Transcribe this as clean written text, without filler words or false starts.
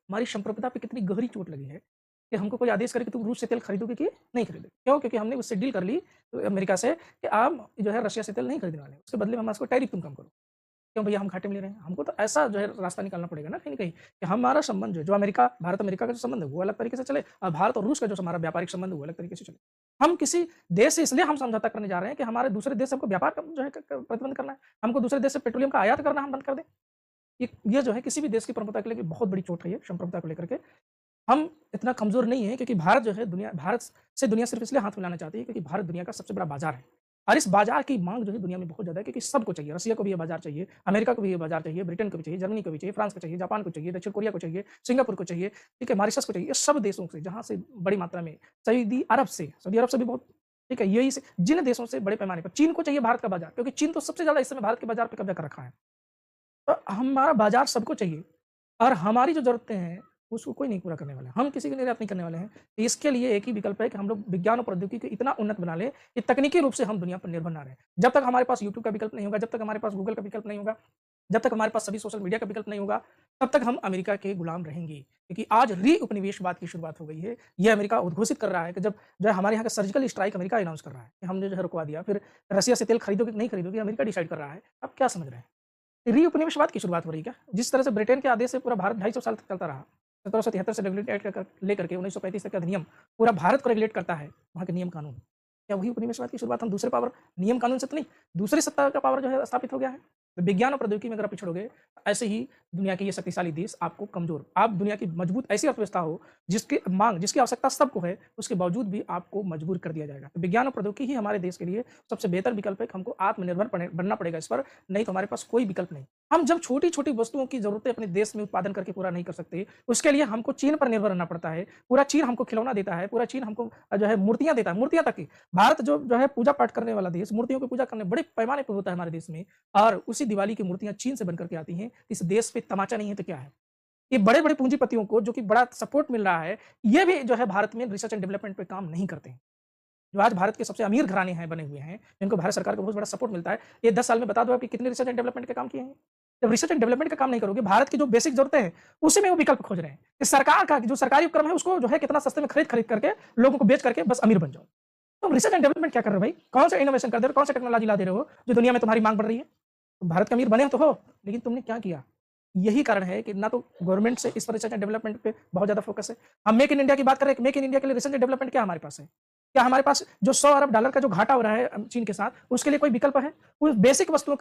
हमारी संप्रभुता पे कितनी गहरी चोट लगी है कि हमको कोई आदेश करे कि तुम रूस से तेल खरीदोगे कि नहीं खरीदोगे। क्यों? क्योंकि हमने उससे डील कर ली अमेरिका से कि आप जो है रशिया से तेल नहीं खरीदने वाले हैं। उसके बदले में हम उसको टैरिफ तुम कम करो। क्यों भैया हम घाटे में ले रहे हैं? हमको तो ऐसा जो है रास्ता निकालना पड़ेगा ना कहीं न कहीं कि हमारा संबंध जो है, जो अमेरिका भारत-अमेरिका का जो संबंध है वो अलग तरीके से चले और भारत और रूस का जो हमारा व्यापारिक संबंध है वो अलग तरीके से चले। हम किसी देश से इसलिए हम समझौता करने जा रहे हैं कि हमारे दूसरे देश से हमको व्यापार का जो है क प्रतिबंध करना है। हमको दूसरे देश से पेट्रोलियम का आयात करना हम बंद कर दें। ये जो है किसी भी देश की प्रमुखता के लिए बहुत बड़ी चोट है ये, संप्रभुता को लेकर के। हम इतना कमज़ोर नहीं है क्योंकि भारत जो है भारत से दुनिया सिर्फ़ इसलिए हाथ मिलाना चाहती है क्योंकि भारत दुनिया का सबसे बड़ा बाज़ार है। और इस बाज़ार की माँग जो है दुनिया में बहुत ज़्यादा है क्योंकि सबको चाहिए, रसिया को भी ये बाज़ार चाहिए, अमेरिका को भी ये बाज़ार चाहिए, ब्रिटेन को भी चाहिए, जर्मनी को भी चाहिए, फ्रांस को चाहिए, जापान को चाहिए, दक्षिण कोरिया को चाहिए, सिंगापुर को चाहिए, ठीक है, मॉरिशस को चाहिए। ये सब देशों से जहाँ से बड़ी मात्रा में सऊदी अरब से भी बहुत ठीक है, यही से जिन देशों से बड़े पैमाने पर चीन को चाहिए भारत का बाज़ार क्योंकि चीन तो सबसे ज़्यादा इस समय भारत के बाज़ार पे कब्ज़ा कर रखा है। तो हमारा बाज़ार सबको चाहिए और हमारी जो ज़रूरतें हैं, उसको कोई नहीं पूरा करने वाला है। हम किसी की निर्यात नहीं करने वाले हैं। इसके लिए एक ही विकल्प है कि हम लोग विज्ञान और प्रौद्योगिकी को इतना उन्नत बना लें कि तकनीकी रूप से हम दुनिया पर निर्भर ना रहें। जब तक हमारे पास यूट्यूब का विकल्प नहीं होगा, जब तक हमारे पास गूगल का विकल्प नहीं होगा, जब तक हमारे पास सभी सोशल मीडिया का विकल्प नहीं होगा, तब तक हम अमेरिका के गुलाम रहेंगे। क्योंकि आज री-उपनिवेशवाद की शुरुआत हो गई है। ये अमेरिका उद्घोषित कर रहा है कि जब जो है हमारे यहाँ का सर्जिकल स्ट्राइक अमेरिका अनाउंस कर रहा है कि हमने जो है रुकवा दिया। फिर रसिया से तेल खरीदोगे कि नहीं खरीदोगे, अमेरिका डिसाइड कर रहा है। आप क्या समझ रहे हैं? री-उपनिवेशवाद की शुरुआत हो रही है क्या? जिस तरह से ब्रिटेन के आदेश से पूरा भारत 250 साल तक चलता रहा। 1773 से रेगुलेट एक्ट लेकर के 1935 तक का अधिनियम पूरा भारत को रेगुलेट करता है, वहाँ के नियम कानून। क्या वही उपनिवेशवाद की शुरुआत हम दूसरे पावर नियम कानून से तो नहीं, दूसरी सत्ता का पावर जो है स्थापित हो गया है? तो विज्ञान और प्रौद्योगिकी में अगर आप पिछड़ोगे, ऐसे ही दुनिया के ये शक्तिशाली देश आपको कमज़ोर आप दुनिया की मजबूत ऐसी अर्थव्यवस्था हो, जिसकी आवश्यकता सबको है, उसके बावजूद भी आपको मजबूर कर दिया जाएगा। तो विज्ञान और प्रौद्योगिकी ही हमारे देश के लिए सबसे बेहतर विकल्प है कि हमको आत्मनिर्भर बनना पड़ेगा इस पर, नहीं तो हमारे पास कोई विकल्प नहीं। हम जब छोटी-छोटी वस्तुओं की ज़रूरतें अपने देश में उत्पादन करके पूरा नहीं कर सकते, उसके लिए हमको चीन पर निर्भर रहना पड़ता है। पूरा चीन हमको खिलौना देता है, पूरा चीन हमको जो है मूर्तियाँ देता है, मूर्तियाँ तक की। भारत जो है पूजा-पाठ करने वाला देश, मूर्तियों की पूजा करने बड़े पैमाने पर होता है हमारे देश में और उसी दिवाली की मूर्तियाँ चीन से बनकर के आती हैं। इस देश पे तमाचा नहीं है तो क्या है? ये बड़े-बड़े पूंजीपतियों को जो कि बड़ा सपोर्ट मिल रहा है, ये भी जो है भारत में रिसर्च एंड डेवलपमेंट पे काम नहीं करते हैं। जो आज भारत के सबसे अमीर घराने हैं बने हुए हैं, जिनको भारत सरकार का बहुत बड़ा सपोर्ट मिलता है, ये 10 साल में बता दो आप कि कितने रिसर्च एंड डेवलपमेंट के काम किए हैं? जब रिसर्च एंड डेवलपमेंट का काम नहीं करोगे, भारत की जो बेसिक ज़रूरतें हैं, उसी में वो विकल्प खोज रहे हैं। कि सरकार का जो सरकारी उपक्रम है, उसको जो है कितना सस्ते में खरीद-खरीद करके लोगों को बेच करके बस अमीर बन जाओ। तुम रिसर्च एंड डेवलपमेंट क्या कर रहे हो भाई? कौन सा इनोवेशन कर दे रहे हो? कौन सा टेक्नोलॉजी ला दे रहे हो, जो दुनिया में तुम्हारी माँग बढ़ रही है? तुम भारत के अमीर बने तो हो, लेकिन तुमने क्या किया? यही कारण है कि ना तो गवर्नमेंट से इस पर रिसर्च एंड डेवलपमेंट पे बहुत ज़्यादा फोकस है। हम मेक इन इंडिया की बात कर रहे हैं, मेक इन इंडिया के लिए रिसर्च एंड डेवलपमेंट क्या हमारे पास है? क्या हमारे पास जो $100 अरब का जो घाटा हो रहा है चीन के साथ, उसके लिए कोई विकल्प है? उस बेसिक वस्तुओं